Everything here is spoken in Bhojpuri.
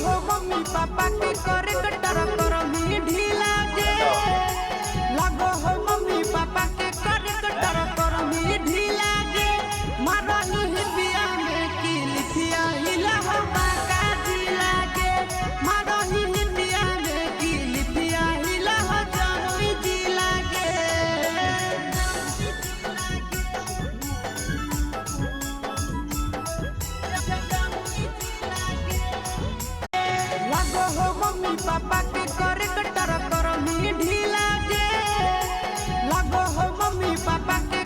हो मम्मी पापा के करे कटर कर मीठी लागे। लगो हो मम्मी पापा के करे कटर कर मीठी लागे। मारही हिबिया में की लिखिया हिला हो बाका जी लागे। मारही हिबिया में की लिखिया हिला हो जानवी जी लागे। लगो हो मम्मी पापा के करे कटर कर मीठी लागे। लगो हो मम्मी पापा के